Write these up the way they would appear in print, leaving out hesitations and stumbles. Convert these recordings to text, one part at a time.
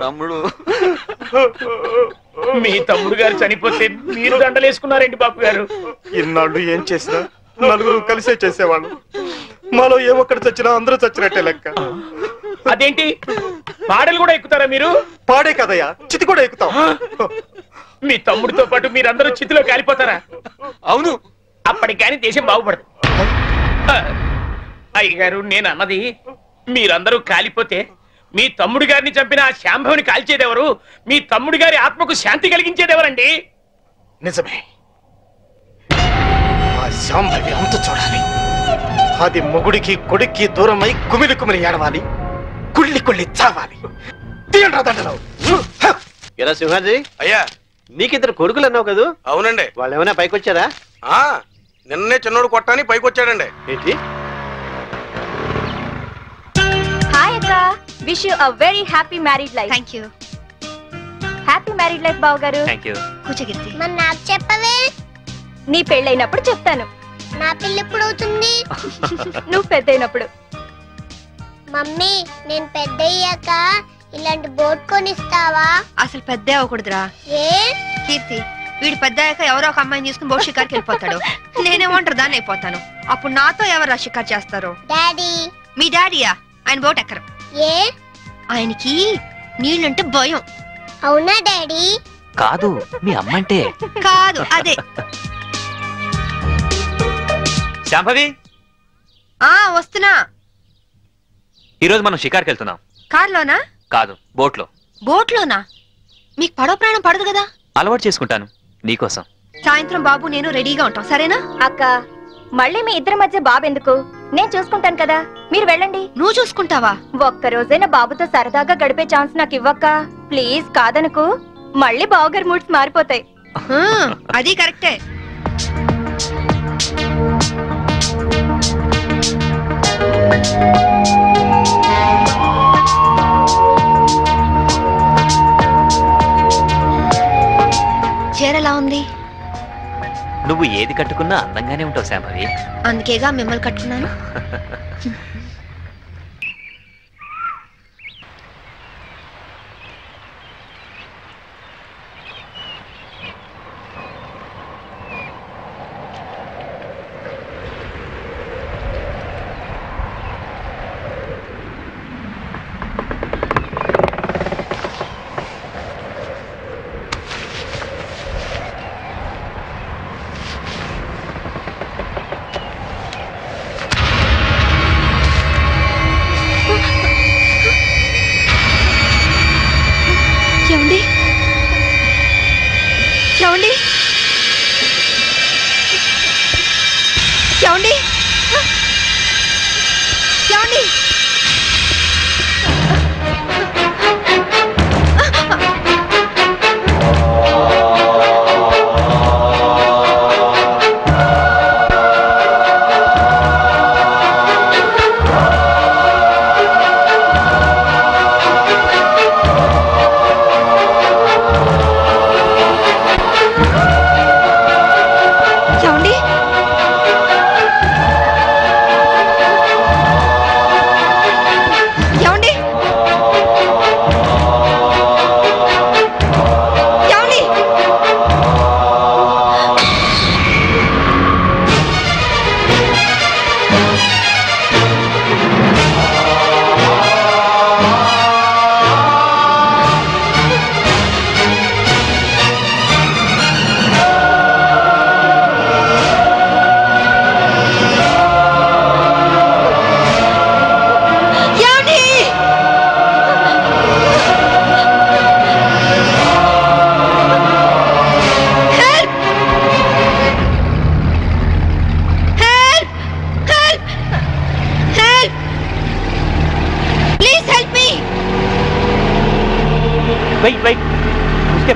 తమ్ముడు, మీ తమ్ముడు గారు చనిపోతే మీరు దండలేసుకున్నారేంటి బాబు గారు? ఇన్నాళ్ళు ఏం చేసినా నలుగురు కలిసే చేసేవాళ్ళు. మాలో ఏ ఒక్కటి చచ్చినా అందరూ చచ్చినట్టే లెక్క. అదేంటి పాడలు కూడా ఎక్కుతారా మీరు? పాడే కదయ్యా, చితి కూడా ఎక్కుతాం. మీ తమ్ముడితో పాటు మీరందరూ చితిలో కాలిపోతారా? అవును. అప్పటికి కానీ దేశం బాగుపడదు. అయ్యగారు, నేను అన్నది మీరందరూ కాలిపోతే మీ తమ్ముడి గారిని చంపిన ఆ శాంభవిని కాల్చేదెవరు? మీ తమ్ముడి గారి ఆత్మకు శాంతి కలిగించేదెవరండి? నిజమే, ఆ శాంభవి అంత చూడాలి. అది మొగుడికి కొడుక్కి దూరమై కుమిలి కుమిలి ఏడవాలి, కుళ్ళి కుళ్ళి చావాలి. దండలు. ఎలా సింహాజీ అయ్యా, నీకిద్దరు కొడుకులు అన్నావు కదా? అవునండి. వాళ్ళు ఏమైనా పైకి వచ్చారా? నిన్నే చిన్నోడు కొట్టాని పైకి వచ్చాడండి. ఏంటి? హాయ్ అక్క, wish you a very happy married life. Thank you. Happy married life బావ గారు. కూర్చోగిర్తి. మరి నాకు చెప్పవే? నీ పెళ్ళైనప్పుడు చెప్తాను. నా పెళ్ళి ఎప్పుడు అవుతుంది? నువ్వు పెద్దయినప్పుడు. మమ్మీ, నేను పెద్దయ్యాక ఇలాంటి బోట్ కొనిస్తావా? అసలు పెద్ద అవ్వకూడదురా. ఏ? కీర్తి, వీడు పెద్ద అయ్యాక ఎవరో ఒక అమ్మాయిని తీసుకుని బోట్ షికార్కి వెళ్ళిపోతాడు. నేనేమంటారు దాన్ని అయిపోతాను. అప్పుడు నాతో ఎవరు షికార్ చేస్తారు? డాడీ. మీ డాడీయా? ఆయన బోట్ ఎక్కరు. ఏ? ఆయనకి నీళ్ళంటే భయం. అవునా డాడీ? కాదు, మీ అమ్మంటే. కాదు, అదే. శాంభవి, వస్తున్నా. ఈరోజు మనం షికార్కి వెళ్తున్నాం. కార్లోనా? కాదు, బోట్లో. బోట్లోనా? మీకు పడవ ప్రాణం పడదు కదా? అలవాటు చేసుకుంటాను నీకోసం. సాయంత్రం బాబు నేను రెడీగా ఉంటాం, సరేనా? అక్క, మళ్ళీ మీ ఇద్దరి మధ్య బాబు ఎందుకు? నేను చూసుకుంటాను కదా, మీరు వెళ్ళండి. నువ్వు చూసుకుంటావా? ఒక్క రోజైనా బాబుతో సరదాగా గడిపే ఛాన్స్ నాకు ఇవ్వక్క ప్లీజ్. కాదనుకు, మళ్ళీ బావగారి మూడ్స్ మారిపోతాయి. అది కరెక్టే. చీరలా ఉంది? నువ్వు ఏది కట్టుకున్నా అందంగానే ఉంటావు శాంభవి. అందుకేగా మిమ్మల్ని కట్టుకున్నాను.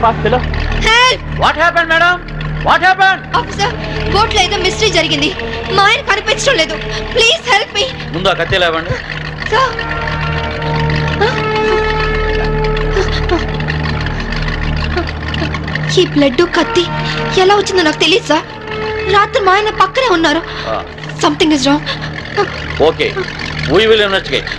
पास चलो। Help! What happened, madam? What happened? Officer, boat లో ఏదో మిస్టరీ జరిగింది. మా ఆయన కనిపించడం లేదు. Please help me. ముందు ఆ కత్తి లేవండి. సార్. ఈ బ్లడ్ కత్తి ఎలా వచ్చిందో నాకు తెలియదు సార్. రాత్రి మా ఆయన పక్కనే ఉన్నారు. Something is wrong. Okay, we will investigate.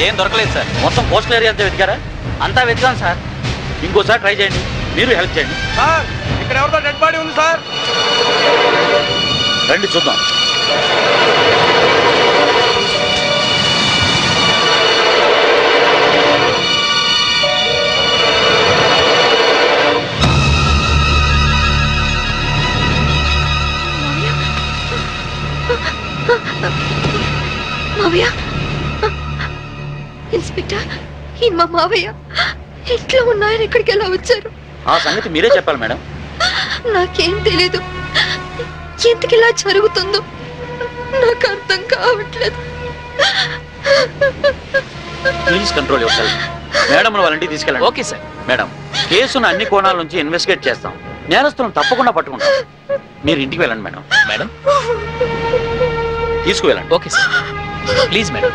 ఏం దొరకలేదు సార్. మొత్తం కోస్టల్ ఏరియా అంతా వెతికారా? అంతా వెతికాం సార్. ఇంకోసారి ట్రై చేయండి, మీరు హెల్ప్ చేయండి. సార్ ఇక్కడ ఎవరితో డెడ్ బాడీ ఉంది సార్. రండి చూద్దాం. మావయ్య, ఇన్స్పెక్టర్, ఈ మా మావయ్య ఇంట్లో ఉన్నాయని ఇక్కడికి ఎలా వచ్చారు? ఆ సంగతి మీరే చెప్పాలి మేడం. నాకేం తెలీదు. ఎందుకు ఇలా జరుగుతుందో నాకు అర్థం కావట్లేదు. Please control your self. Madam వాళ్ళ ఇంటికి తీసుకెళ్ళండి. Okay sir. మేడం, కేసును అన్ని కోణాల నుంచి ఇన్వెస్టిగేట్ చేస్తాం. నేరస్తులను తప్పకుండా పట్టుకుంటాం. మీరు ఇంటికి వెళ్ళండి మేడం. మేడం తీసుకువెళ్ళండి. Okay sir. Please madam.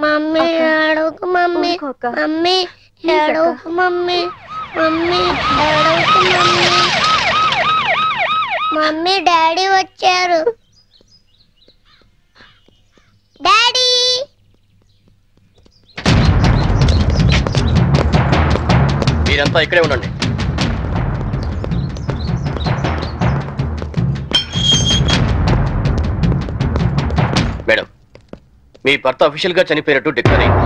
Mummy ఏడవకు మమ్మీ. మమ్మీ ఏడవకు మమ్మీ. మమ్మీ ఏడవకు మమ్మీ. మమ్మీ డాడీ వచ్చారు. డాడీ మీరంతా ఇక్కడే ఉండండి. మేడం, మీ భర్త అఫీషియల్ గా చనిపోయినట్టు డిక్లేర్ అయింది.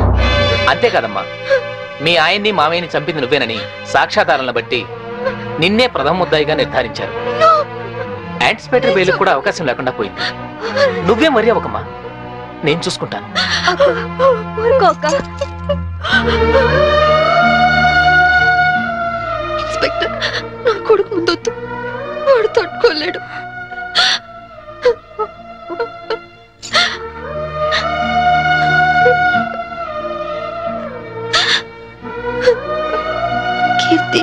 అంతే కదమ్మా, మీ ఆయన్ని మామయ్యని చంపింది నువ్వేనని సాక్ష్యాధారాలను బట్టి నిన్నే ప్రథమ ముద్దాయిగా నిర్ధారించారు. యాంటిసిపేటరీ బెయిల్ కూడా అవకాశం లేకుండా పోయింది. నువ్వే మరీ అవకమ్మా, నేను చూసుకుంటాను. ఇన్స్పెక్టర్, నా కొడుకు ముందొద్దు, వాడు తట్టుకోలేడు. కీర్తి,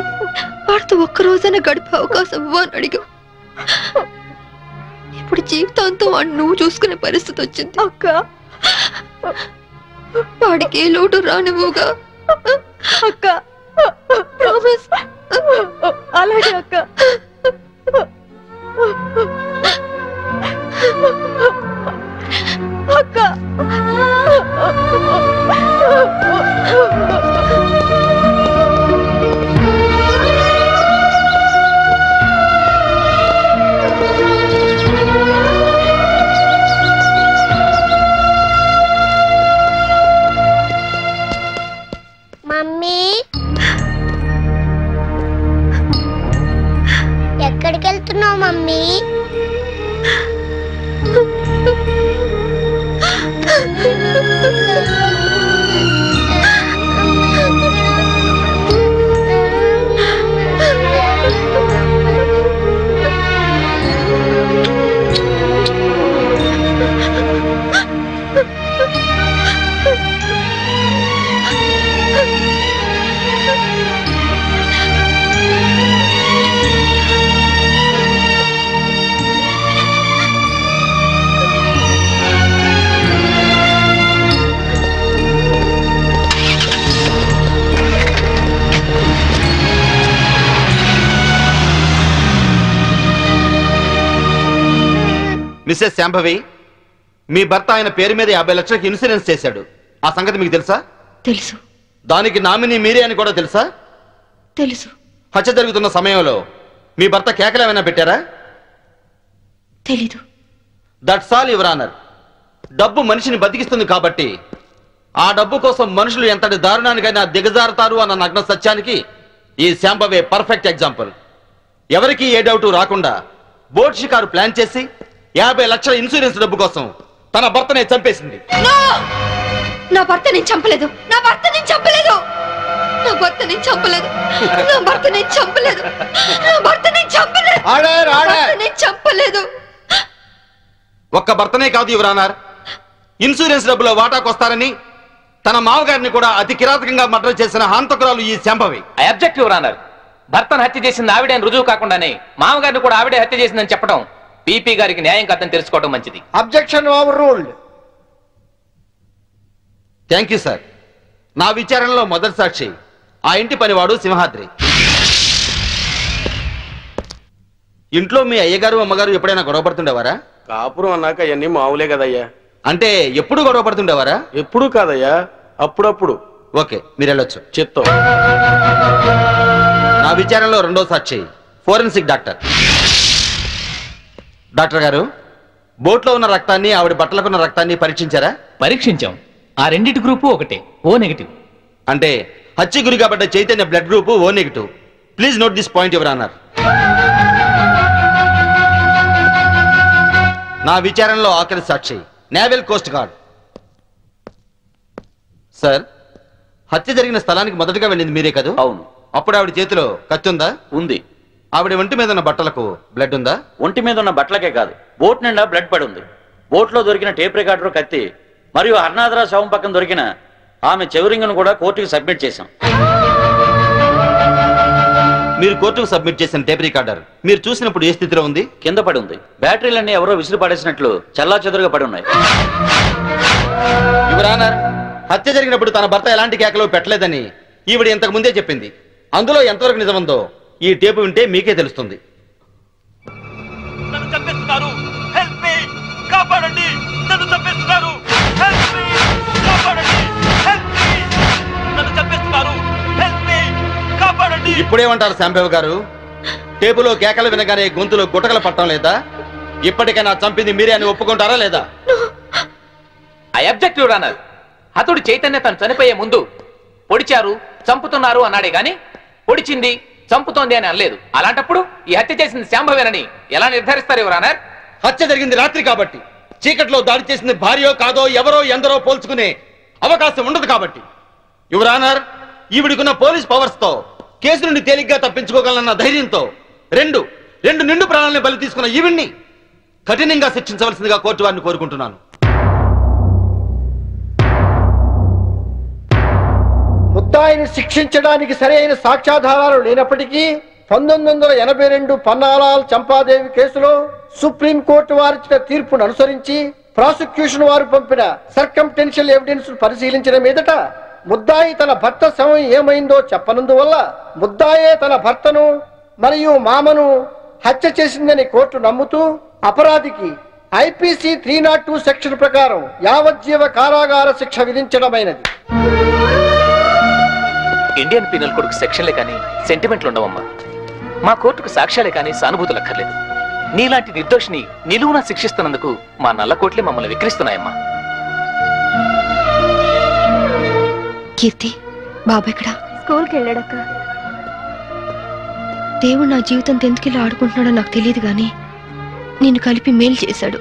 వాడితో ఒక్కరోజైనా గడిపే అవకాశం ఇవ్వని అడిగా. ఇప్పుడు జీవితాంతం వాడిని నువ్వు చూసుకునే పరిస్థితి వచ్చింది. అక్క, వాడికి ఏ లోటు రానివ్వుగా అక్క. ప్రామిస్. అలాగే అక్క. అక్క, మమ్మీ ఎక్కడికి వెళ్తున్నావు మమ్మీ? మిసెస్ శాంభవి, మీ భర్త ఆయన పేరు మీద 50 లక్షలకు ఇన్సూరెన్స్ చేశాడు. ఆ సంగతి మీకు తెలుసా? తెలుసు. దానికి నామినీ మీరే అని కూడా తెలుసా? తెలుసు. హత్య జరుగుతున్న సమయంలో మీ భర్త కేకలు ఏమైనా పెట్టారా? తెలీదు. That's all your honour. డబ్బు మనిషిని బతికిస్తుంది కాబట్టి ఆ డబ్బు కోసం మనుషులు ఎంతటి దారుణానికైనా దిగజారుతారు అన్న నగ్న సత్యానికి ఈ శాంభవే పర్ఫెక్ట్ ఎగ్జాంపుల్. ఎవరికి ఏ డౌట్ రాకుండా బోట్ షికారు ప్లాన్ చేసి 50 లక్షల ఇన్సూరెన్స్ డబ్బు కోసం తన భర్తనే చంపేసింది. నా భర్త నేను చంపలేదు. నా భర్త నేను చంపలేదు. నా భర్త నేను చంపలేదు. నా భర్త నేను చంపలేదు. నా భర్త నేను చంపలేదు. నేను చంపలేదు. ఒక్క భర్తనే కాదు యువర్ ఆనర్, ఇన్సూరెన్స్ డబ్బులో వాటాకొస్తారని తన మామగారిని కూడా అతి కిరాతకంగా మర్డర్ చేసిన హంతకురాలు ఈ Shambhavi. I object your honour. భర్తను హత్య చేసింది ఆవిడే అని రుజువు కాకుండానే మామగారిని కూడా ఆవిడే హత్య చేసిందని చెప్పడం పీపీ గారికి న్యాయం కాదని తెలుసుకోవడం మంచిది. Objection over ruled. Thank you sir. నా విచారణలో మొదటి సాక్షి ఆ ఇంటి పనివాడు సింహాద్రి. ఇంట్లో మీ అయ్యగారు అమ్మగారు ఎప్పుడైనా గొడవ పడుతుండేవారా? కాపురం అన్నాక అవన్నీ మామూలే కదయ్యా. అంటే ఎప్పుడు గొడవ పడుతుండేవారా? ఎప్పుడు కాదయ్యా, అప్పుడప్పుడు. ఓకే, మీరు వెళ్ళొచ్చు. చిత్తం. నా విచారణలో రెండో సాక్షి ఫోరెన్సిక్ డాక్టర్. డాక్టర్ గారు, బోట్లో ఉన్న రక్తాన్ని ఆవిడ బట్టలకున్న రక్తాన్ని పరీక్షించారా? పరీక్షించాం. ఆ రెండింటి గ్రూపు ఒకటే, ఓ నెగిటివ్. అంటే హత్య గురి కాబట్ట Chaitanya blood group O negative. Please note this point your honour. నా విచారణలో ఆఖరి సాక్షి నేవల్ కోస్ట్ గార్డ్. సార్, హత్య జరిగిన స్థలానికి మొదటగా వెళ్ళింది మీరే కదా? అవును. అప్పుడు ఆవిడ చేతిలో కత్తి ఉందా? ఉంది. ఆవిడ ఒంటి మీద ఉన్న బట్టలకు బ్లడ్ ఉందా? ఒంటి మీద ఉన్న బట్టలకే కాదు, బోట్ నిండా బ్లడ్ పడి ఉంది. బోట్లో దొరికిన టేప్ రికార్డర్, కత్తి మరియు హర్నాథరా శవం పక్కన దొరికిన ఆమె చెవిరింగ్ను కూడా కోర్టుకు సబ్మిట్ చేశాం. మీరు కోర్టుకు సబ్మిట్ చేసిన టేప్ రికార్డర్ మీరు చూసినప్పుడు ఏ స్థితిలో ఉంది? కింద పడి ఉంది. బ్యాటరీలన్నీ ఎవరో విసిరి పడేసినట్లు చల్లా చెదురుగా పడి ఉన్నాయి. యువర్ ఆనర్, హత్య జరిగినప్పుడు తన భర్త ఎలాంటి కేకలు పెట్టలేదని ఈవిడ ఇంతకు ముందే చెప్పింది. అందులో ఎంతవరకు నిజముందో ఈ టేపు వింటే మీకే తెలుస్తుంది. నన్ను చంపేస్తున్నారు, హెల్ప్ మీ, కాపాడండి, నన్ను చంపేస్తున్నారు, హెల్ప్ మీ, కాపాడండి, హెల్ప్ మీ, నన్ను చంపేస్తున్నారు, హెల్ప్ మీ, కాపాడండి. ఇప్పుడేమంటారు శాంబవ్ గారు? టేపులో కేకలు వినగానే గొంతులో గుటకలు పట్టడం లేదా? ఇప్పటికైనా చంపింది మీరే అని ఒప్పుకుంటారా లేదా? I object your honour. హతుడు చైతన్య తను చనిపోయే ముందు పొడిచారు, చంపుతున్నారు అన్నాడే గాని పొడిచింది, చంపుతోంది అని అనలేదు. అలాంటప్పుడు ఈ హత్య చేసింది శాంభవేనని ఎలా నిర్ధారిస్తారు యువర్ ఆనర్? హత్య జరిగింది రాత్రి కాబట్టి, చీకట్లో దాడి చేసింది భార్యో కాదో ఎవరో ఎందరో పోల్చుకునే అవకాశం ఉండదు కాబట్టి. యువర్ ఆనర్, ఈవిడికున్న పోలీస్ పవర్స్ తో కేసు నుండి తేలిగ్గా తప్పించుకోగలన్న ధైర్యంతో రెండు నిండు ప్రాణాలను బలి తీసుకున్న ఈవిడ్ని కఠినంగా శిక్షించవలసిందిగా కోర్టు వారిని కోరుకుంటున్నాను. ముద్దాయిని శిక్షించడానికి సరైన సాక్ష్యాధారాలు లేనప్పటికీ 1982 పన్నాలాల్ చంపాదేవి కేసులో సుప్రీంకోర్టు వారిచ్చిన తీర్పును అనుసరించి ప్రాసిక్యూషన్ వారు పంపిన సర్కంటెన్షియల్ ఎవిడెన్స్ పరిశీలించిన మీదట ముద్దాయి తన భర్త శవం ఏమైందో చెప్పనందువల్ల ముద్దాయే తన భర్తను మరియు మామను హత్య చేసిందని కోర్టు నమ్ముతూ అపరాధికి ఐపీసీ 302 సెక్షన్ ప్రకారం యావజ్జీవ కారాగార శిక్ష విధించడమైనది. ఇండియన్ పీనల్ కోడ్కు సెక్షన్లే కానీ సెంటిమెంట్లు ఉండవమ్మా. మా కోర్టుకు సాక్ష్యాలే కానీ సానుభూతులు అక్కర్లేదు. నీలాంటి నిర్దోషిని నిలువునా శిక్షిస్తున్నందుకు మా నల్ల కోట్లే మమ్మల్ని విక్రిస్తున్నాయమ్మా. కీర్తి, బాబా ఎక్కడా? స్కూల్కి వెళ్ళాడక్క. దేవుడు నా జీవితం ఎందుకు ఆడుకుంటున్నాడో నాకు తెలియదు గాని నిన్ను కలిపి మేలు చేశాడు.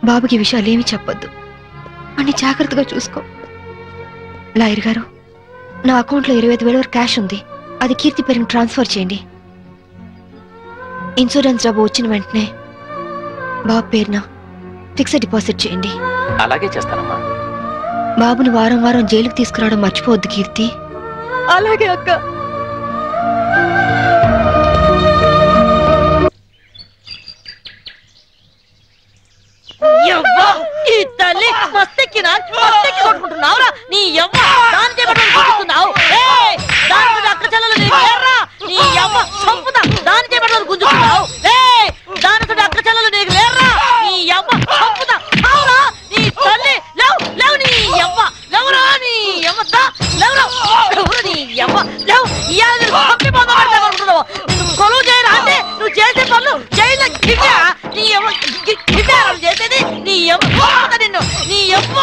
బాబుకి ఈ విషయాలేమీ చెప్పొద్దు, అన్ని జాగ్రత్తగా చూసుకో. లాయర్ గారు, నా అకౌంట్లో 25,000 వరకు క్యాష్ ఉంది, అది కీర్తి పేరుకి ట్రాన్స్ఫర్ చేయండి. ఇన్సూరెన్స్ డబ్బు వచ్చిన వెంటనే బాబు పేరున ఫిక్స్డ్ డిపాజిట్ చేయండి. అలాగే చేస్తానమ్మా. బాబుని వారం వారం జైలుకు తీసుకురావడం మర్చిపోవద్దు కీర్తి. అలాగే అక్క. ఈ తల్లి మస్తెక్కి కొట్టుకుంటున్నావురా నీ యవ్వ. దాని చేయబడి గుంజుతున్నావు. దాని అక్క చెల్లెలు నీకు లేరా? నీ యవ్వ చంపుతా. దాని చేయబడి గుంజుతున్నావు. దాని అక్క చెల్లెలు నీకు లేరా? నీ యవ్వ చంపుతా. అవురా నీ తల్లి లేవు లేవు నీ యవ్వ లేవురా నీ యవ్వ లేవురా లేవురా నీ యవ్వ లేవు. ఇవాళ చంపి పొందబడతావు. నువ్వు కొలువు చేయరా అంటే నువ్వు చేసే పనులు జైల్లో గిడ్డా నీ యవ్వ గిడ్డారాలు చేసేది నీ యవ్వ నిన్ను నీ యవ్వ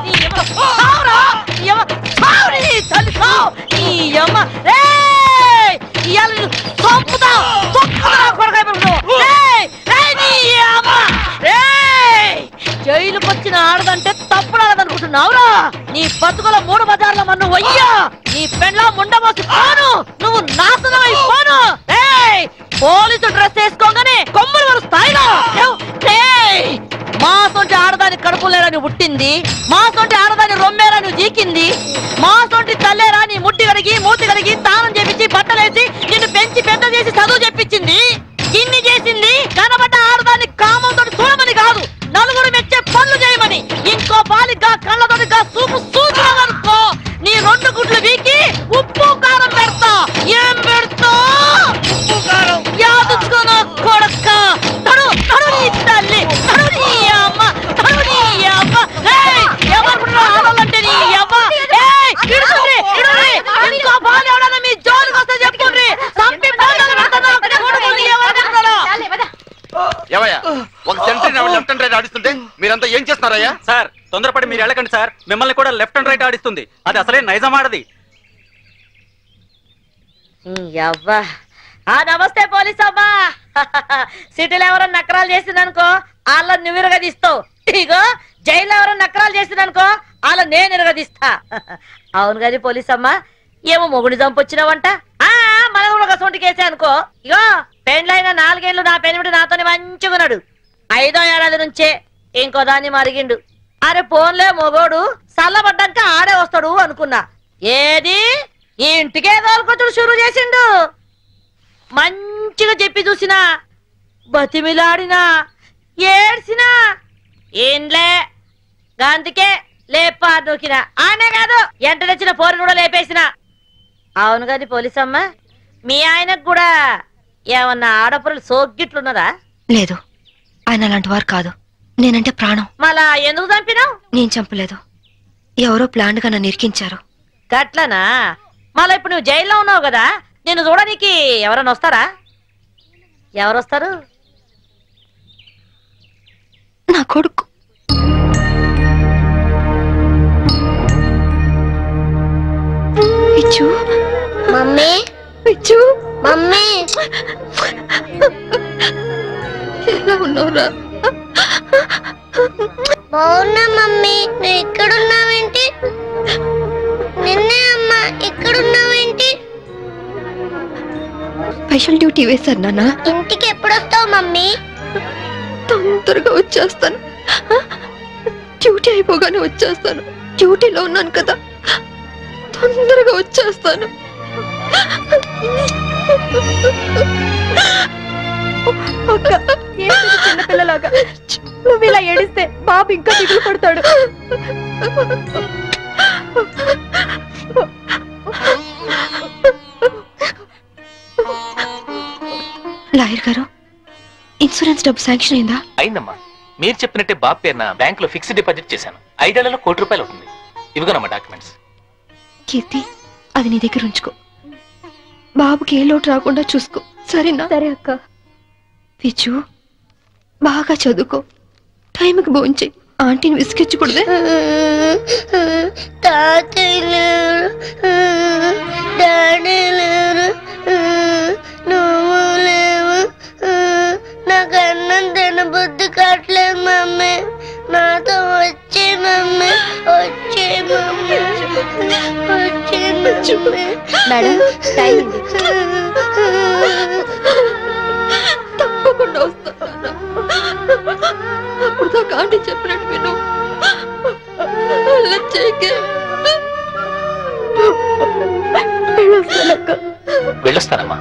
నీ యవ్వ సావురా నీ యవ్వ సావు నీ తల్లి సావు నీ యవ్వ ఇవాళ నేను చంపుతా కొడకాయ నీ యవ్వ జైలుకి వచ్చిన ఆడదంటే తప్పుడు ఆడదనుకుంటున్నావురా? నీ బతుకుల 3 బజార్ల మన్ను వయ్యా. నీ పెండ్లా ముండమోసి పోను, నువ్వు నాశనం అయిపోను. పోలీసు డ్రెస్ వేసుకోగానే కొమ్ములు వరు స్థాయిలో మా సొంటి ఆడదాని కడుపులేరని పుట్టింది, మా సొంటి ఆడదాని రొమ్మేరని జీకింది, మా సొంటి తల్లేరా నీ ముట్టి కడిగి మూతి కడిగి తానం చేపించి బట్టలు చేసింది కనబడ్డ ఆడదాన్ని కామంతో చూడమని కాదు, నలుగురు మెచ్చే పనులు చేయమని. ఇంకో బాలిగా కళ్ళతోటిగా చూపు చూసినావనుకో నీ 2 గుడ్లు వీకి ఉప్పు కారం పెడతా. ఏం పెడతా? ఉప్పు కారం. యాదుకున్న కొడక తడు తడు నీ తల్లి, తడు నీ అమ్మ, తడు నీ అమ్మ. ఎవరు ఆడాలంటే నీ అమ్మ. ఇడుండ్రి ఇడుండ్రి, ఇంకో బాల్ ఎవడన్నా మీ జోలికి వస్తే చెప్పుండ్రి. సంపి బాధలు పెడతాను. ఒక సెంటరీ లెఫ్ట్ అండ్ రైట్ ఆడిస్తుంటే మీరంతా ఏం చేస్తున్నారయ్యా? సార్ తొందరపడి మీరు వెళ్ళకండి సార్, మిమ్మల్ని కూడా లెఫ్ట్ అండ్ రైట్ ఆడిస్తుంది. అది అసలే నైజం ఆడది. నమస్తే పోలీస్ అమ్మా. సిటీలో ఎవరైనా నకరాలు చేసిందనుకో వాళ్ళ నువ్వు ఇరగదీస్తావు. ఇగో జైల్లో ఎవరైనా నకరాలు చేసిందనుకో వాళ్ళ నేను ఇరగదీస్తా. అవును గది పోలీస్ అమ్మా, ఏమో మొగుడి చంపొచ్చినావంట. మన కూడా ఒక సొంటి కేసే అనుకో. ఇగో పెండ్లైన 4 ఏళ్ళు నా పెనిమిటి నాతోనే మంచిగున్నాడు. 5వ ఏడాది నుంచే ఇంకో దాన్ని మరిగిండు. అరే పోన్లే మొగోడు చల్లబడ్డాక ఆడే వస్తాడు అనుకున్నా. ఏది ఈ ఇంటికే తోలుకొచ్చుడు షురు చేసిండు. మంచిగా చెప్పి చూసినా, బతిమిలాడినా, ఏడ్చినా ఏంలే అందుకే లేపా నూకినా. ఆనే కాదు ఎంట తెచ్చిన పోరుని కూడా లేపేసిన. అవును కాదు పోలీసమ్మ, మీ ఆయనకు కూడా ఏమన్నా ఆడపురులు సోగ్గిట్లున్నదా? లేదు, ఆయన అలాంటి వారు కాదు. నేనంటే ప్రాణం. మళ్ళా ఎందుకు చంపినావు? నేను చంపలేదు, ఎవరో ప్లాన్ గా నన్ను ఇరికించారు. గట్లనా? మళ్ళా ఇప్పుడు నువ్వు జైల్లో ఉన్నావు కదా, నిన్ను చూడడానికి ఎవరన్నా వస్తారా? ఎవరొస్తారు? నా కొడుకు. పిచ్చు మమ్మీ, పిచ్చు మమ్మీ ఎలా ఉన్నావురా? బాగున్నా మమ్మీ. నువ్వు ఇక్కడున్నావేంటి? నిన్నే అమ్మా, ఇక్కడున్నావేంటి? స్పెషల్ డ్యూటీ వేశారు నాన్న. ఇంటికి ఎప్పుడు వస్తావు మమ్మీ? తొందరగా వచ్చేస్తాను. డ్యూటీ అయిపోగానే వచ్చేస్తాను. డ్యూటీలో ఉన్నాను కదా, తొందరగా వచ్చేస్తాను. చిన్నపిల్లలాగా నువ్వు ఇలా ఏడిస్తే బాబు ఇంకా దిగులు పడతాడు. లాయర్ గారు, ఇన్సూరెన్స్ డబ్బు శాంక్షన్ అయిందా? అయిందమ్మా. మీరు చెప్పినట్టే బాబు పేరున బ్యాంకులో ఫిక్స్డ్ డిపాజిట్ చేశాను. 5 ఏళ్లలో ₹1 కోటి అవుతుంది. ఇవిగోనమ్మా డాక్యుమెంట్స్. కీర్తి, అది నీ దగ్గర ఉంచుకో. బాబుకి ఏ లోటు రాకుండా చూసుకో, సరేనా? సరే అక్క. పిచ్చు, బాగా చదువుకో, టైంకి భోంచే. ఆంటీని విసిగించకూడదే. తాతయ్య లేరు, డాడీ లేరు, నువ్వు లేవు. నాకు అన్నం తినబుద్ధి కావట్లేదు మమ్మీ. నాతో వచ్చే మమ్మీ, వచ్చే మమ్మీ, వచ్చే మమ్మీ. మేడం, టైం తప్పకుండా వస్తాను. అప్పుడు దాకా ఆంటీ చెప్పినట్టు విను. వెళ్ళొస్తానమ్మా.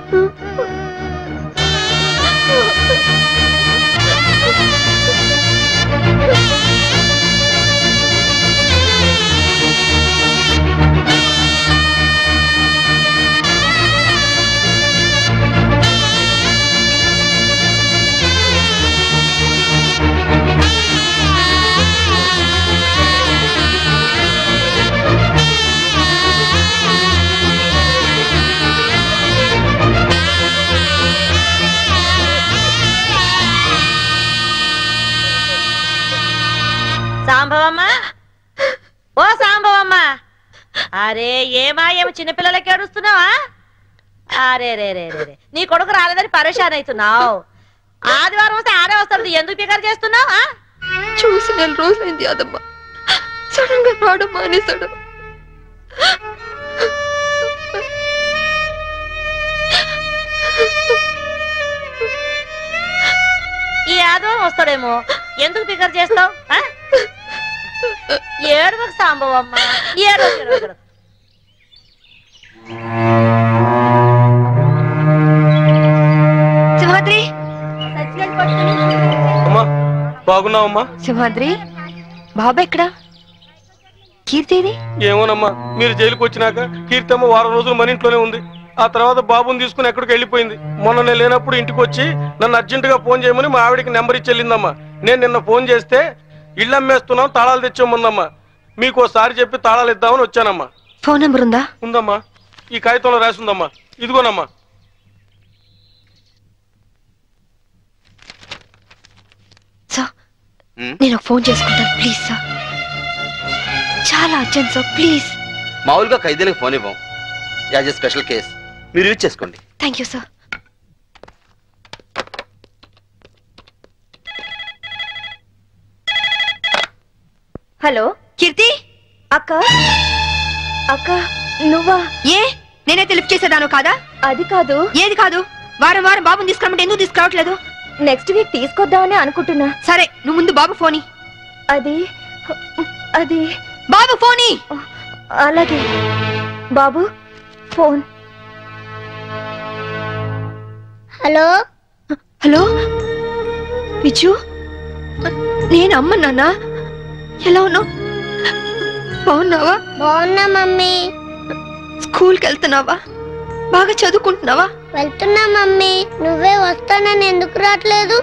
సాంబవమ్మా, ఓ సాంబవమ్మా. అరే ఏమా చిన్నపిల్లలకి ఏడుస్తున్నావా? అరే రే రే రే, నీ కొడుకు రాలేదని పరేషాన్ అవుతున్నావు. ఆదివారం వస్తే ఆడే వస్తాడు, ఎందుకు పికర్ చేస్తున్నావు? చూసి 4 రోజులైంది అదమ్మా. సడన్ గా రావడం మానేశాడు. ఈ ఆదివారం వస్తాడేమో, ఎందుకు పికర్ చేస్తావు? ఏడవకు సాంబవమ్మ, ఏడవకు. బాగున్నావమ్మా? సింహాద్రి బాబా ఎక్కడా? కీర్తిది ఏమోనమ్మా, మీరు జైలుకి వచ్చినాక కీర్తమ్మ వారం రోజులు మన ఇంట్లోనే ఉంది. ఆ తర్వాత బాబుని తీసుకుని ఎక్కడికి వెళ్ళిపోయింది. మొన్న నేను లేనప్పుడు ఇంటికి వచ్చి నన్ను అర్జెంటుగా ఫోన్ చేయమని మా ఆవిడికి నెంబర్ ఇచ్చి వెళ్ళిందమ్మా. నేను నిన్న ఫోన్ చేస్తే ఇళ్ళు అమ్మేస్తున్నాం, తాళాలు తెచ్చామందమ్మా. మీకు ఒకసారి చెప్పి తాళాలు ఇద్దామని వచ్చానమ్మా. ఫోన్ నెంబర్ ఉందా? ఉందమ్మా, ఈ కాగితంలో రాసి ఉందమ్మా. ఇదిగోనమ్మా. సార్ నేను ఫోన్ చేసుకుంటాను ప్లీజ్ సార్. చాలా అర్జెంట్ సార్ ప్లీజ్. మామూలుగా ఖైదీలకు ఫోన్ ఇవ్వం, యాజ్ ఎ స్పెషల్ కేస్ మీరు యూజ్ చేసుకోండి. Thank you sir. హలో కీర్తి అక్క. అక్క నువ్వా? ఏ నేనైతే లిఫ్ట్ చేసేదాను కాదా? అది కాదు. ఏది కాదు? వారం వారం బాబుని తీసుకురామంటే ఎందుకు తీసుకురావట్లేదు? నెక్స్ట్ వీక్ తీసుకొద్దామని అనుకుంటున్నా. సరే నువ్వు ముందు బాబు ఫోని. అది అది బాబు ఫోని. అలాగే బాబు ఫోన్. హలో హలో విజు, నేను అమ్మ నాన్న. ఎలా ఉన్నావు? బాగున్నావా? బాగున్నా మమ్మీ. స్కూల్కి వెళ్తున్నావా? బాగా చదువుకుంటున్నావా? వెళ్తున్నా మమ్మీ. నువ్వే వస్తానని ఎందుకు రావట్లేదు?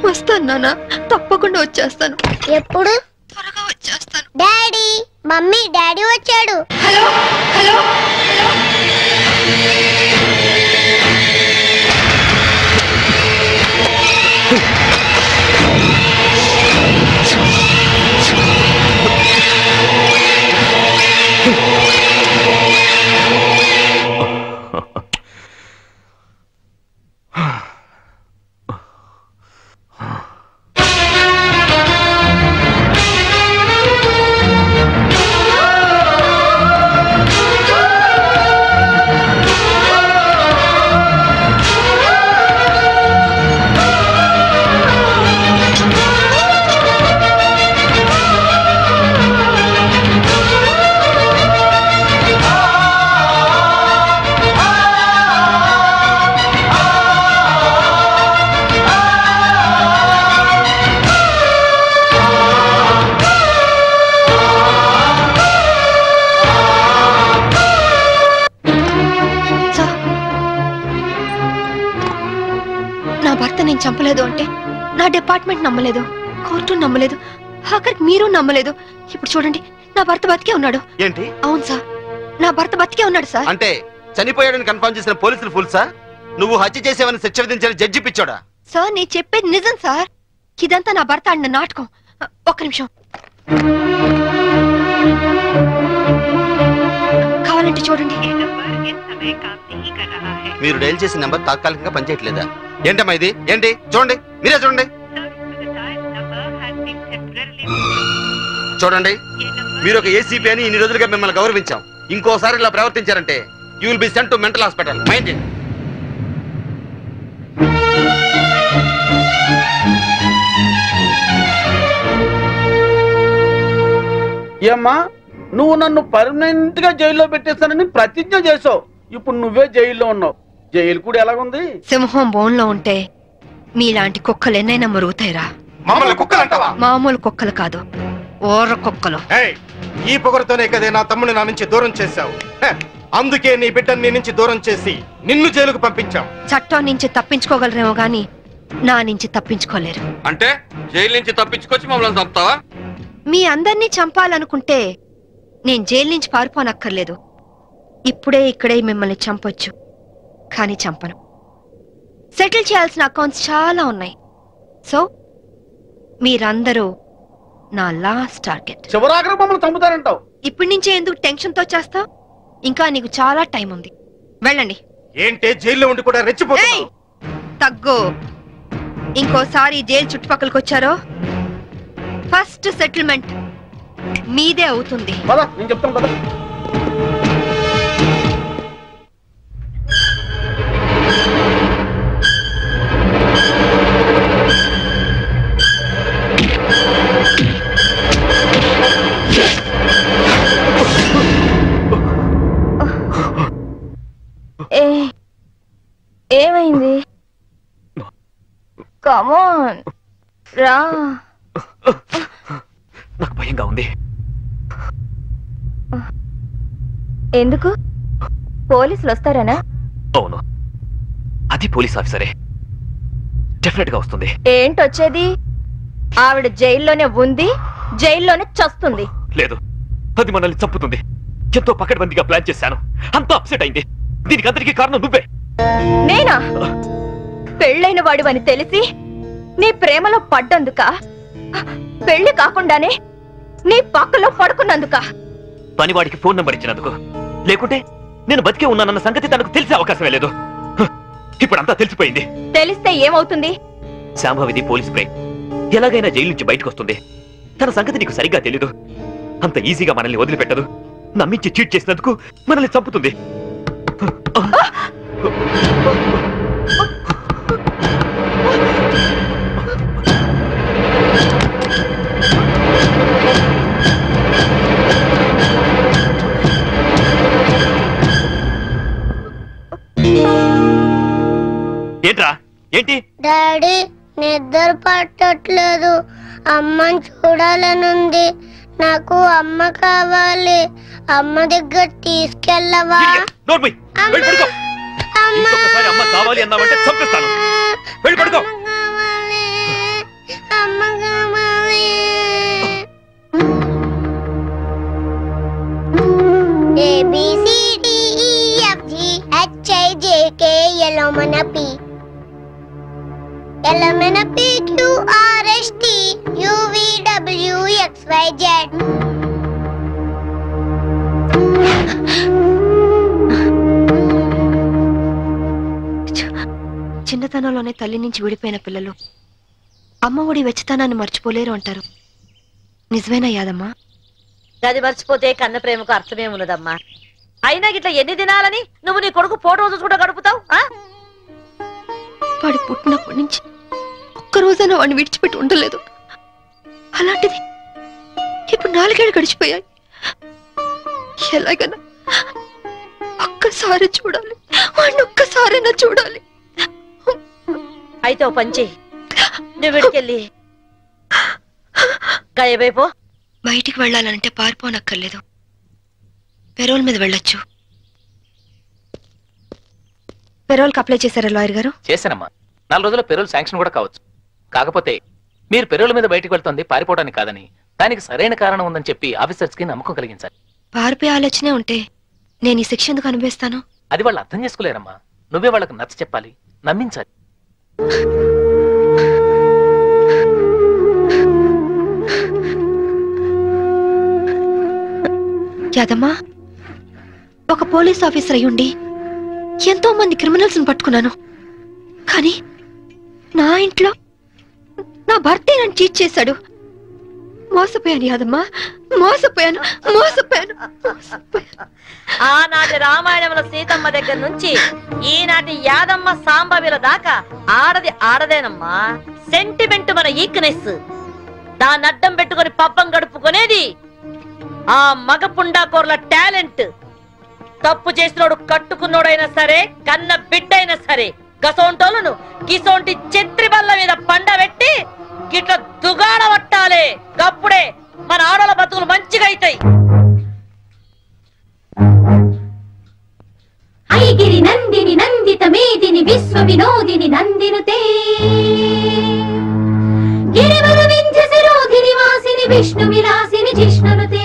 వస్తాను నాన్న, తప్పకుండా వచ్చేస్తాను. ఎప్పుడు? త్వరగా వచ్చేస్తాను. డాడీ మమ్మీ డాడీ వచ్చాడు. హలో హలో చంపలేదు అంటే నా డిపార్ట్మెంట్ నమ్మలేదు, కోర్టు నమ్మలేదు, ఆఖరికి మీరు నమ్మలేదు. ఇప్పుడు చూడండి, నా భర్త బతికే ఉన్నాడు. ఏంటి? అవును సార్, నా భర్త బతికే ఉన్నాడు సార్. అంటే చనిపోయాడని కన్ఫర్మ్ చేసిన పోలీసులు ఫుల్ సార్? నువ్వు హత్య చేసేవని శిక్ష విధించిన జడ్జి పిచ్చోడా? సార్ నేను చెప్పేది నిజం సార్. ఇదంతా నా భర్త ఆడిన నాటకం. ఒక్క నిమిషం, కావాలంటే చూడండి. మీరు డైల్ చేసిన నెంబర్ తాత్కాలికంగా పనిచేయట్లేదా? ఏంటమ్మా ఇది? ఏంటి? చూడండి, మీరే చూడండి. చూడండి, మీరు ఒక ఏసీపీ అని ఇన్ని రోజులుగా మిమ్మల్ని గౌరవించాం. ఇంకోసారి ఇలా ప్రవర్తించారంటే you will be sent to mental hospital. Mind it. ఏమ్మా, నువ్వు నన్ను పర్మనెంట్ గా జైల్లో పెట్టేస్తానని ప్రతిజ్ఞ చేసావు. ఇప్పుడు నువ్వే జైల్లో ఉన్నావు. జైలు కూడా ఎలాగుంది? సింహం బోన్లో ఉంటే మీలాంటి కుక్కలు ఎన్నైనా మరుగుతాయిరా. మామూలు కుక్కలు కాదు, ఓర్ర కుక్కలు. ఈ పొగరుతోనే కదే నా తమ్ముని నా నుంచి దూరం చేశావు. అందుకే నీ బిడ్డని నీ నుంచి దూరం చేసి నిన్ను జైలుకు పంపించాం. చట్టం నుంచి తప్పించుకోగలరేమో గాని నా నుంచి తప్పించుకోలేరు. అంటే జైలు నుంచి తప్పించుకొచ్చి మమ్మల్ని చంపుతావా? మీ అందరినీ చంపాలనుకుంటే నేను జైలు నుంచి పారిపోనక్కర్లేదు. ఇప్పుడే ఇక్కడే మిమ్మల్ని చంపొచ్చు, కానీ చంపను. సెటిల్ చేయాల్సిన అకౌంట్స్ చాలా ఉన్నాయి. సో మీరందరూ నా లాస్ట్ టార్గెట్. చివరాఖరి మమ్మల్ని చంపుతారంటావు? ఇప్పటి నుంచే ఎందుకు టెన్షన్ తో చేస్తావు? ఇంకా నీకు చాలా టైం ఉంది, వెళ్ళండి. ఏంటే జైల్లో ఉండి కూడా రెచ్చిపోతున్నావు? తగ్గు. ఇంకోసారి జైలు చుట్టుపక్కలకి వచ్చారో ఫస్ట్ సెటిల్మెంట్ మీదే అవుతుంది. నేను చెప్తాను కదా. ఏమైంది? కమాన్ రా. నాకు భయంగా ఉంది. ఎందుకు? పోలీసులు వస్తారనా? అవును, అది పోలీస్ ఆఫీసరే, డెఫినెట్ గా వస్తుంది. ఏంటొచ్చేది? ఆవిడ జైల్లోనే ఉంది, జైల్లోనే చస్తుంది. లేదు, అది మనల్ని చంపుతుంది. ఎంతో పకడ్బందీగా ప్లాన్ చేశాను, అంతా అప్సెట్ అయింది. దీనికి అందరికీ కారణం నువ్వే. నేనా? పెళ్ళైన వాడివని తెలిసి నీ ప్రేమలో పడ్డందుక? పెళ్లి కాకుండానే నీ పక్కలో పడుకున్నందుక? పనివాడికి ఫోన్ నంబర్ ఇచ్చినందుకు. లేకుంటే నేను బతికే ఉన్నానన్న సంగతి తనకు తెలిసే అవకాశమే లేదు. ఇప్పుడు అంతా తెలిసిపోయింది. తెలిస్తే ఏమవుతుంది? శాంభవిది పోలీస్ బ్రేక్, ఎలాగైనా జైలు నుంచి బయటకు వస్తుంది. తన సంగతి నీకు సరిగ్గా తెలీదు. అంత ఈజీగా మనల్ని వదిలిపెట్టదు. నమ్మించి చీట్ చేసినందుకు మనల్ని చంపుతుంది. ఏంట్రా? ఏంటి? డాడీ నిద్ర పట్టట్లేదు, అమ్మని చూడాలనుంది. నాకు అమ్మ కావాలి, అమ్మ దగ్గర తీసుకెళ్ళవా? ఇంకొకసారి అమ్మ కావాలి అన్నావంటే చంపిస్తాను. వెళ్ళి పడుకో. అమ్మ కావాలి. ABCDEFGHIJK LMNP QRST UVWXYZ. చిన్నతనంలోనే తల్లి నుంచి విడిపోయిన పిల్లలు అమ్మ ఒడి వెచ్చతనాన్ని మర్చిపోలేరు అంటారు. నిజమేనా యాదమ్మా? గది మర్చిపోతే కన్న ప్రేమకు అర్థమే ఉన్నదమ్మా. అయినా గిట్లా ఎన్ని దినాలని నువ్వు నీ కొడుకు ఫోటో రోజు కూడా గడుపుతావు? వాడి పుట్టినప్పటి నుంచి ఒక్క రోజైనా వాడిని విడిచిపెట్టి ఉండలేదు. అలాంటిది ఇప్పుడు 4 ఏళ్ళు గడిచిపోయాయి. ఎలాగైనా ఒక్కసారి చూడాలి, వాడిని ఒక్కసారైనా చూడాలి. అయితే ఓ పంచి, నువ్వు విడికెళ్ళి గాయబైపో. బయటికి వెళ్ళాలంటే పారిపోనక్కర్లేదు, పెరోల్ మీద వెళ్ళొచ్చు. పెరోల్కి అప్లై చేశారా లాయర్ గారు? చేశానమ్మా. 4 రోజుల పెరోల్ శాంక్షన్ కూడా కావచ్చు. కాకపోతే మీరు పెరోల్ మీద బయటికి వెళ్తుంది పారిపోవడానికి కాదని, దానికి సరైన కారణం ఉందని చెప్పి ఆఫీసర్స్ కి నమ్మకం కలిగించాలి. పారిపోయే ఆలోచనే ఉంటే నేను ఈ శిక్ష ఎందుకు అనుభవిస్తాను? అది వాళ్ళు అర్థం చేసుకోలేరమ్మా. నువ్వే వాళ్ళకి నచ్చ చెప్పాలి, నమ్మించాలి. యాదమ్మా, ఒక పోలీస్ ఆఫీసర్ అయ్యుండి ఎంతో మంది క్రిమినల్స్ పట్టుకున్నాను. కానీ నా ఇంట్లో నా భర్తే నన్ను చీట్ చేశాడు. మోసపోయాను యాదమ్మా, మోసపోయాను. ఆనాటి రామాయణంలో సీతమ్మ దగ్గర నుంచి ఈనాటి యాదమ్మ సాంబవిల దాకా ఆడది ఆడదేనమ్మా. సెంటిమెంట్ మన ఈక్నెస్. దాన్ని అడ్డం పెట్టుకుని పబ్బం గడుపుకునేది ఆ మగ పుండాకోర్ల టాలెంట్. తప్పు చేసినోడు కట్టుకున్నోడైనా సరే, కన్న బిడ్డైనా సరే, గసోంటోలను గిసోంటి చెత్రి బల్ల మీద పండబెట్టి గిట్ల దుగాడ పట్టాలే. గప్పుడే మన ఆడల బతుకులు మంచిగా అవుతాయి. ఐగిరి నందిని నందిత మేదిని విశ్వ వినోదిని నందినుతే గిరివర వింధ్య శిరోధిని వాసిని విష్ణు విలాసిని జిష్ణునుతే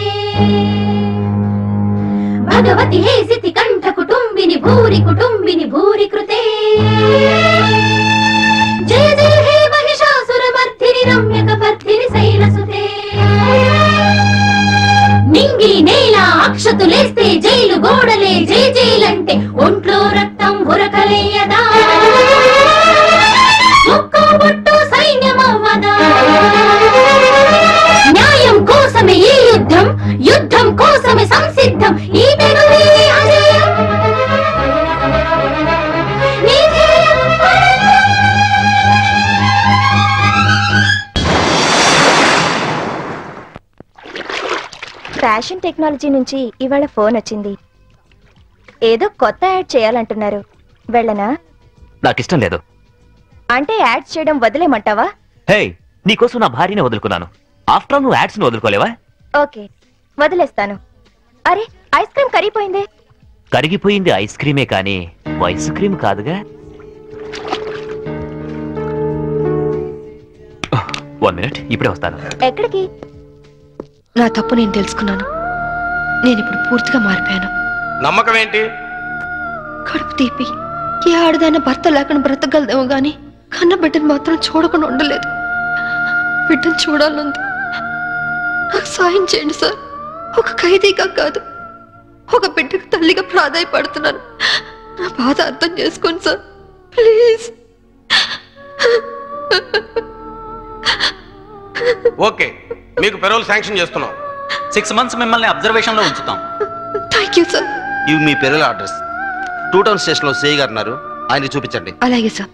భగవతి హేసితి కంఠ కుటుంబిని భూరి కృతే జయ జయ హే మహిషాసుర మర్దిని రమ్యక పర్ధిని శైలసుతే నింగి నేల అక్షతులేస్తే జైలు గోడలే జై జైలంటే ఒంట్లో రక్తం ఉరకలేయదా ఒక్కో బొట్టు సైన్యమవ్వదా న్యాయం కోసమే ఈ యుద్ధం కోసమే సంసిద్ధం ఈ తెగువే అజయం ఫ్యాషన్ టెక్నాలజీ నుంచి ఇవాళ ఫోన్ వచ్చింది. ఏదో కొత్త యాడ్ చేయాలంటున్నారు. వెళ్ళనా? నాకు ఇష్టం లేదు. అంటే యాడ్స్ చేయడం వదిలేమంటావా? హే, నీకోసం నా భార్యనే వదులుకున్నాను. ఆఫ్టర్ ఆల్ నువ్వు యాడ్స్ ను వదులుకోలేవా? ఓకే, వదిలేస్తాను. అరే, ఐస్ క్రీమ్ కరిగిపోయింది. కరిగిపోయింది ఐస్ క్రీమే కానీ ఐస్ క్రీమ్ కాదుగా. 1 minute, ఇప్పుడే వస్తాను. ఎక్కడికి? నా తప్పు నేను తెలుసుకున్నాను. నేను ఇప్పుడు పూర్తిగా మారిపోయాను. నమ్మకం ఏంటి? కడుపు తీపి ఏ ఆడదైనా భర్త లేకుండా బ్రతకగలదేమో గాని కన్న బిడ్డను మాత్రం చూడకుండా ఉండలేదు. బిడ్డను చూడాలంది. నాకు సాయం చేయండి సార్. ఒక ఖైదీగా కాదు, ఒక బిడ్డకు తల్లిగా ప్రాధాయపడుతున్నాను. నా బాధ అర్థం చేసుకోండి సార్, ప్లీజ్. ఓకే, మీకు పెరోల్ శాంక్షన్ చేస్తున్నాం. 6 months మిమ్మల్ని అబ్జర్వేషన్ లో ఉంచుతాం. Thank you sir. ఇవి మీ పెరల్ అడ్రస్. 2 టౌన్ స్టేషన్ లో సిఐ గారు ఉన్నారు, ఆయన చూపించండి. అలాగే సార్.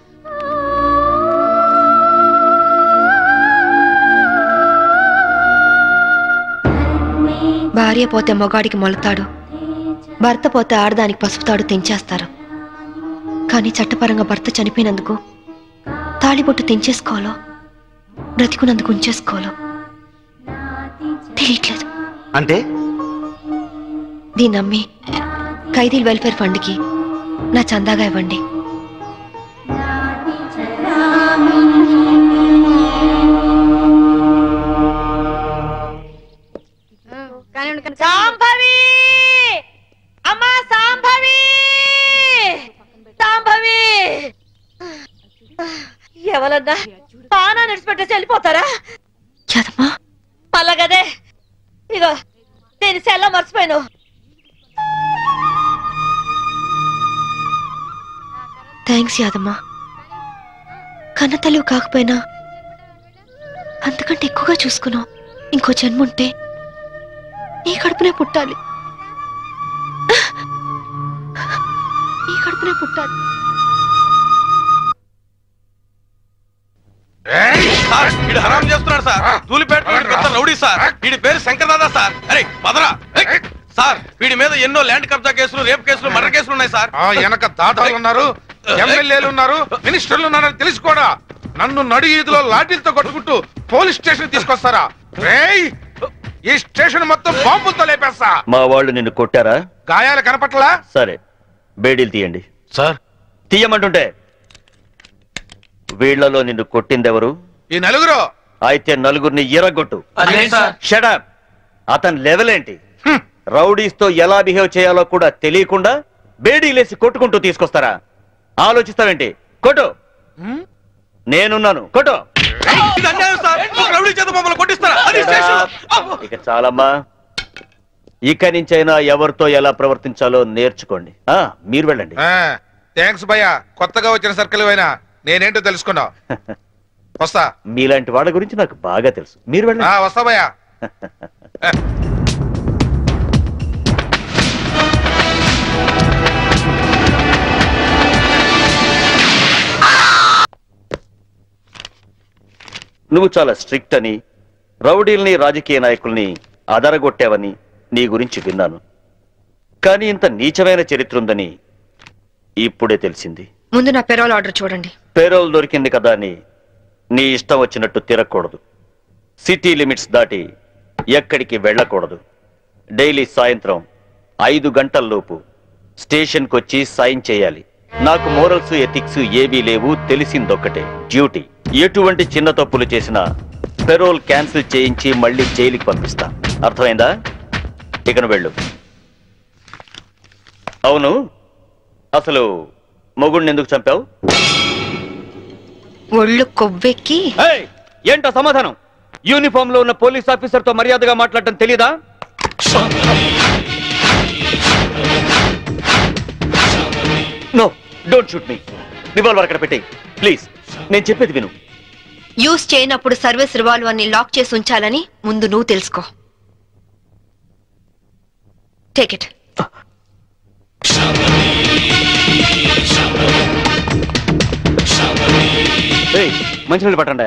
భార్య పోతే మొగాడికి మొలతాడు, భర్త పోతే ఆడదానికి పసుపుతాడు తెంచేస్తారు. కానీ చట్టపరంగా భర్త చనిపోయినందుకు తాళిబొట్టు తెంచేసుకోవాలో బ్రతికున్నందుకు ఉంచేసుకోవాలో తెలియట్లేదు. అంటే దీన్ని నమ్మి ఖైదీల వెల్ఫేర్ ఫండ్కి నా చందాగా ఇవ్వండి. సాంభవి, అమ్మా సాంభవి, సాంభవి. ఎవరన్నా పానా నడిచిపెట్టేసి వెళ్ళిపోతారా? మళ్ళగదే ఇగో నేను సెల్ల మర్చిపోయాను. థ్యాంక్స్ యాదమ్మా. కన్న తల్లి కాకపోయినా అంతకంటే ఎక్కువగా చూసుకున్నావు. ఇంకో జన్ముంటే నీ కడుపునే పుట్టాలి, నీ కడుపునే పుట్టాలి. వీడు హరాం చేస్తున్నాడు సార్. Dhoolpet rowdy sir. వీడి పేరు శంకర్ దాదా సార్. అరే పదరా సార్. వీడి మీద ఎన్నో ల్యాండ్ కబ్జా కేసులు, రేప్ కేసులు, మర్డర్ కేసులు ఉన్నాయి సార్. వెనక దాదాలు ఉన్నారు, ఎమ్మెల్యేలు ఉన్నారు, మినిస్టర్లు ఉన్నారని తెలిసి కూడా నన్ను నడి ఈదులో లాఠీలతో కొట్టుకుంటూ పోలీస్ స్టేషన్ తీసుకొస్తారా? ఈ స్టేషన్ మొత్తం బాంబులతో లేపేస్తా. మా వాళ్ళు నిన్ను కొట్టారా? గాయాలు కనపట్లా? సరే, బేడీలు తీయండి. సార్ తీయమంటుంటే వీళ్లలో నిన్ను కొట్టిందెవరు? ఈ నలుగురు. అయితే నలుగురిని ఎరగొట్టు. Shut up. అతని లెవెల్ ఏంటి? రౌడీస్ తో ఎలా బిహేవ్ చేయాలో కూడా తెలియకుండా బేడీలేసి కొట్టుకుంటూ తీసుకొస్తారా? ఆలోచిస్తావేంటి? కొట్టు. నేనున్నాను, కొట్టు. ఇక చాలమ్మా. ఇక నుంచైనా ఎవరితో ఎలా ప్రవర్తించాలో నేర్చుకోండి. మీరు వెళ్ళండి. థ్యాంక్స్ భయ్యా. కొత్తగా వచ్చిన సర్కిల్ అయినా నేనేంటో తెలుసుకున్నావు. వస్తా. మీలాంటి వాళ్ళ గురించి నాకు బాగా తెలుసు. మీరు వెళ్ళండి. వస్తా భయ్యా. నువ్వు చాలా స్ట్రిక్ట్ అని, రౌడీల్ని, రాజకీయ నాయకుల్ని అదరగొట్టావని నీ గురించి విన్నాను. కానీ ఇంత నీచమైన చరిత్ర ఉందని ఇప్పుడే తెలిసింది. ముందు నా పెరోల్ ఆర్డర్ చూడండి. పేరోల్ దొరికింది కదా అని నీ ఇష్టం వచ్చినట్టు తిరగకూడదు. సిటీ లిమిట్స్ దాటి ఎక్కడికి వెళ్ళకూడదు. డైలీ సాయంత్రం 5 గంటల్లోపు స్టేషన్కి వచ్చి సైన్ చేయాలి. నాకు మోరల్స్, ఎథిక్స్ ఏవీ లేవు. తెలిసిందొక్కటే, డ్యూటీ. ఎటువంటి చిన్న తప్పులు చేసినా పెరోల్ క్యాన్సిల్ చేయించి మళ్ళీ జైలుకి పంపిస్తా. అర్థమైందా? ఇకను వెళ్ళు. అవును, అసలు మొగుడిని ఎందుకు చంపావు? ఒళ్ళు కొవ్వెక్కి. ఏంటో సమాధానం? యూనిఫామ్ లో ఉన్న పోలీస్ ఆఫీసర్ తో మర్యాదగా మాట్లాడటం తెలీదా? No, don't shoot me. Revolver అక్కడ పెట్టేయ్ ప్లీజ్. నేను చెప్పేది విను. యూజ్ చేయనప్పుడు సర్వీస్ రివాల్వర్ ని లాక్ చేసి ఉంచాలని ముందు నువ్వు తెలుసుకో. Take it. మంచినీళ్ళు పట్టండి.